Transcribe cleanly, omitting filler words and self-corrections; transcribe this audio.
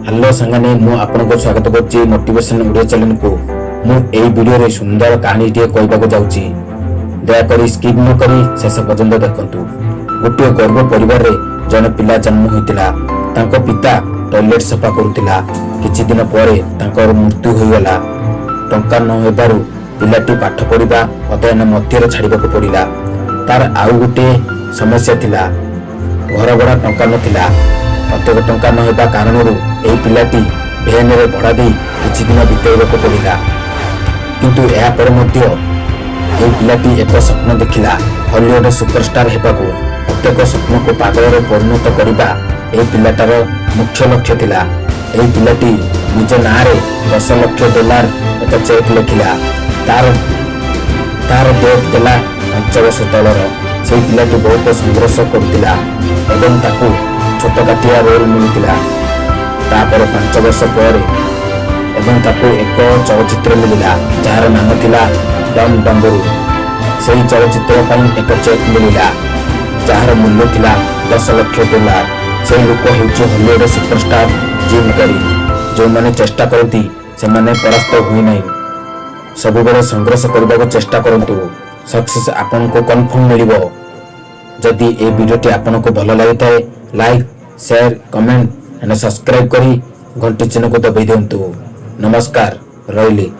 Hello संगाने मु आपनको स्वागत करछि मोटिवेशन ऑडियो चैनल को। मु एई वीडियो रे सुंदर कहानी टे कहबाको जाउछि। दया करी स्किप न करी शेष पर्यंत देखंतु। गोटे गर्भ परिवार रे जने पिला जन्म होइतिला। तांको पिता टॉयलेट सफा करुतिला। किछि दिन परे तांकर मृत्यु होइगला। टंका न हेबारु पिलाटी पाठ पढिबा अध्ययन मध्यरे छाडिबाको पडिला। तार आउ गोटे समस्या थिला, घर भड़ा टंका नथिला। प्रत्येक टंका न हेबा कारणरू एही पिलाटी भेन रे भड़ा दे किछि दिन बिताइबाको पडिला। किंतु एहा पर मध्य एही पिलाटी एक स्वप्न देखिला, हॉलीवुड सुपरस्टार हेबाको। प्रत्येक स्वप्न को पागल रे परिणत करिबा एही पिलाटार मुख्य लक्ष्य थिला। एही पिलाटी निज नारे $10 लाख एक चेक लिखिला। तार डेट देला 5 वर्ष तलर। से पिलाटी बहुत संघर्ष करथिला एवं ताकू छोट काटिया रोल मिलुतिला। तापर 5 वर्ष पर एवं ताकू एक चलचित्र मिलिला जार नाम थिला डन डंबरू। सेही चलचित्र पई एक चेक मिलिला जार मूल्य थिला $10 लाख। से लोक हेउची हॉलीवुड सुपरस्टार जिम कैरी। जो माने चेष्टा करती से माने परास्त हुई नहीं। सब बेले संघर्ष करबाको चेष्टा करंतु, सक्सेस आपन को कन्फर्म मिलिबो। जदि ए वीडियोटी आपन को भल लागि थाए like share comment and subscribe करी घंटी चिन्ह को दबाई दियंतु। नमस्कार, रहिली।